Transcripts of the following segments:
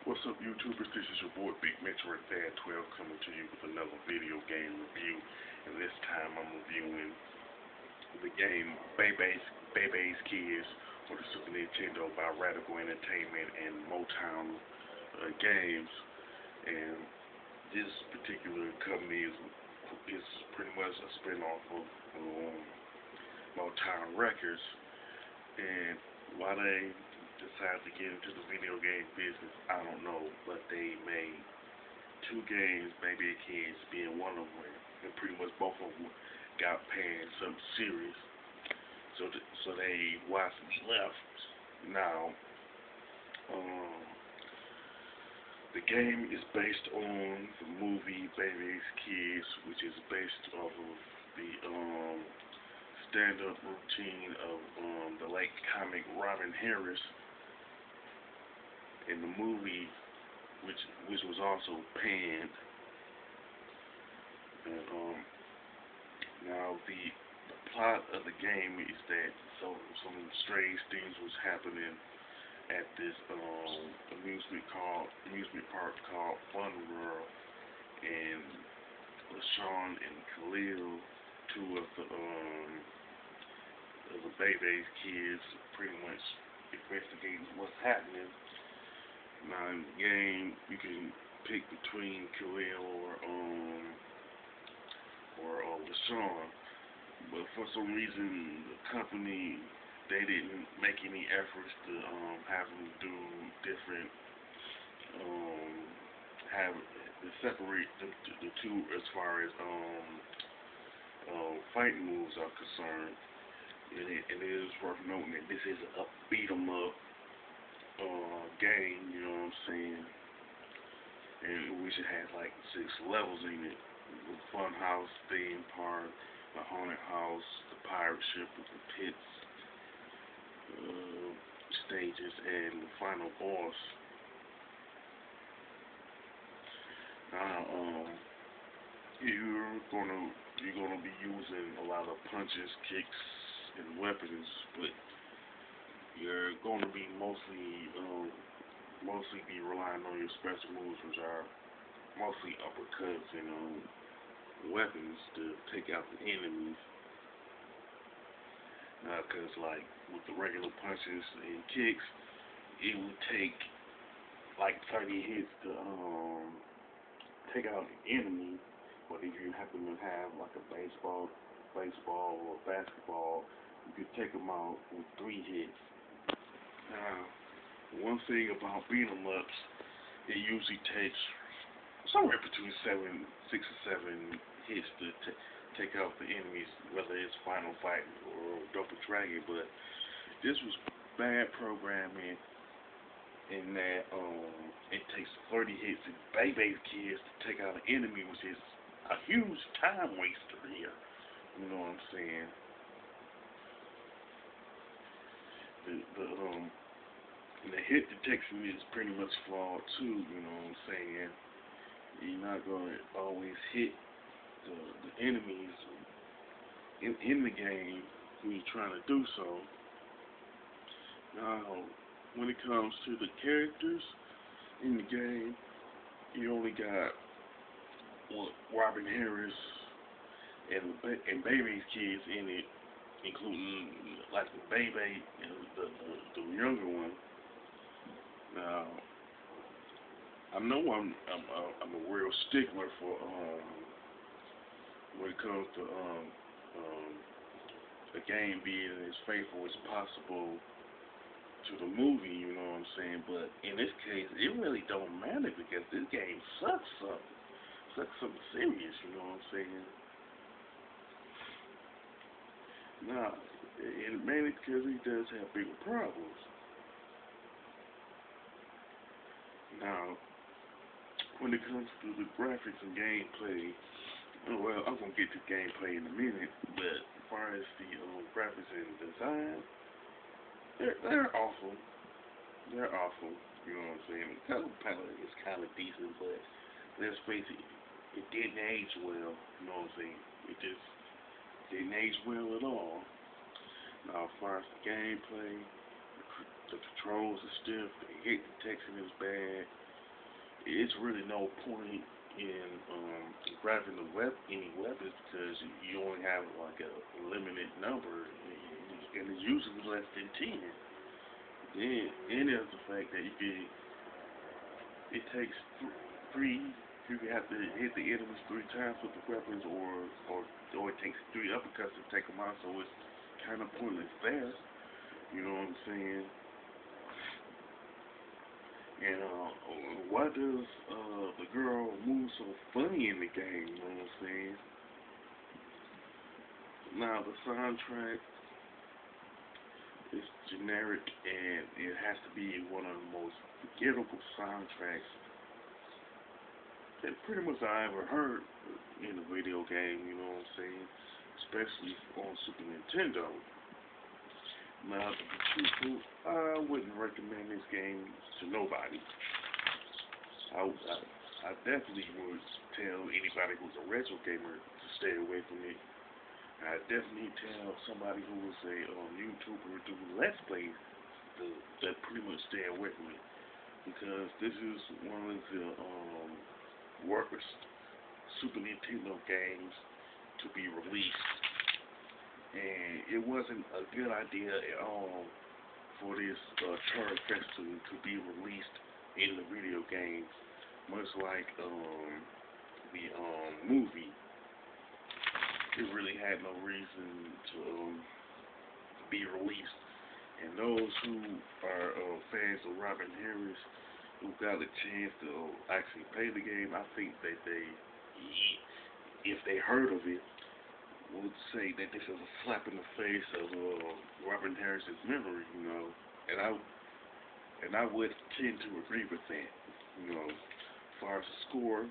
What's up, YouTubers? This is your boy Big Metro Thad 12 coming to you with another video game review. And this time I'm reviewing the game Bebe's Kids for the Super Nintendo by Radical Entertainment and Motown Games. And this particular company is pretty much a spin-off of Motown Records. And why they decided to get into the video game business, I don't know, but they made two games, Bebe Kids being one of them, and pretty much both of them got panned some series. So they wisely left. Now, the game is based on the movie Bebe's Kids, which is based off of the stand-up routine of the late comic Robin Harris. In the movie, which was also panned. And now the plot of the game is that some strange things was happening at this amusement park called Fun World, and LaShawn and Khalil, two of the Bebe's Kids, pretty much investigating what's happening. Now in the game, you can pick between Khalil or LaShawn, but for some reason the company, they didn't make any efforts to have them do different have to separate the two as far as fighting moves are concerned. And it is worth noting that this is a beat 'em up game, you know what I'm saying? And we should have like 6 levels in it. The fun house, theme park, the haunted house, the pirate ship with the pits, stages, and the final boss. Now, you're gonna be using a lot of punches, kicks, and weapons, but you're going to be mostly be relying on your special moves, which are mostly uppercuts and weapons to take out the enemies. Because like with the regular punches and kicks, it would take like 30 hits to take out the enemy. But if you happen to have like a baseball or basketball, you could take them out with 3 hits. Now, one thing about beat 'em ups, it usually takes somewhere between 6 or 7 hits to take out the enemies, whether it's Final Fight or Double Dragon. But this was bad programming in that it takes 30 hits in Bebe's Kids to take out an enemy, which is a huge time waster here. You know what I'm saying? The hit detection is pretty much flawed too, you know what I'm saying? You're not gonna always hit the enemies in the game when you're trying to do so. Now, when it comes to the characters in the game, you only got Robin Harris and Bebe's Kids in it, including like the Bebe and the younger one. Now, I know I'm a real stickler for when it comes to a game being as faithful as possible to the movie, you know what I'm saying? But in this case, it really don't matter because this game sucks something serious, you know what I'm saying? Now, and mainly because he does have bigger problems. Now, when it comes to the graphics and gameplay, well, I'm gonna get to gameplay in a minute, but as far as the graphics and design, they're awful. They're awful. You know what I'm saying? The color palette is kind of decent, but let's face it, it didn't age well. You know what I'm saying? It just didn't age well at all. Now, as far as the gameplay, the controls are stiff, the hit detection is bad, it's really no point in grabbing any weapons because you only have like a limited number, and it's usually less than 10. Then there's the fact that it takes three. You have to hit the enemies 3 times with the weapons, or it takes 3 uppercuts to take them out. So it's kind of pointless there. You know what I'm saying? And why does the girl move so funny in the game? You know what I'm saying? Now the soundtrack is generic, and it has to be one of the most forgettable soundtracks that pretty much I ever heard in a video game. You know what I'm saying? Especially on Super Nintendo. Now, to be truthful, I wouldn't recommend this game to nobody. I definitely would tell anybody who's a retro gamer to stay away from it. I definitely tell somebody who is a YouTuber doing Let's Plays that pretty much stay away from it, because this is one of the worst Super Nintendo games to be released, and it wasn't a good idea at all for this Charter Festival to be released in the video game, much like the movie. It really had no reason to be released. And those who are fans of Robin Harris, who got a chance to actually play the game, I think that if they heard of it, would say that this is a slap in the face of Robin Harris's memory, you know. And I would tend to agree with that. You know, as far as the score,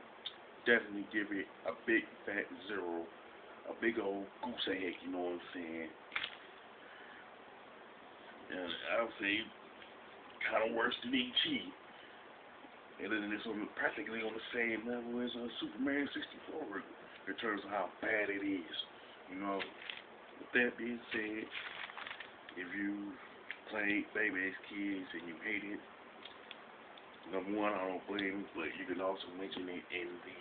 definitely give it a big fat 0. A big old goose egg, you know what I'm saying? And I would say kind of worse than E.T. And then it's practically on the same level as Superman 64 in terms of how bad it is. You know, with that being said, if you played Bebe as kids and you hate it, number one, I don't blame you, but you can also mention it in the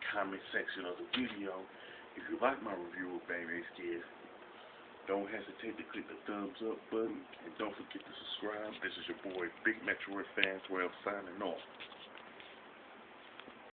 comment section of the video. If you like my review of Bebe's Kids, don't hesitate to click the thumbs up button, and don't forget to subscribe. This is your boy, Big Metroid Fan 12, signing off.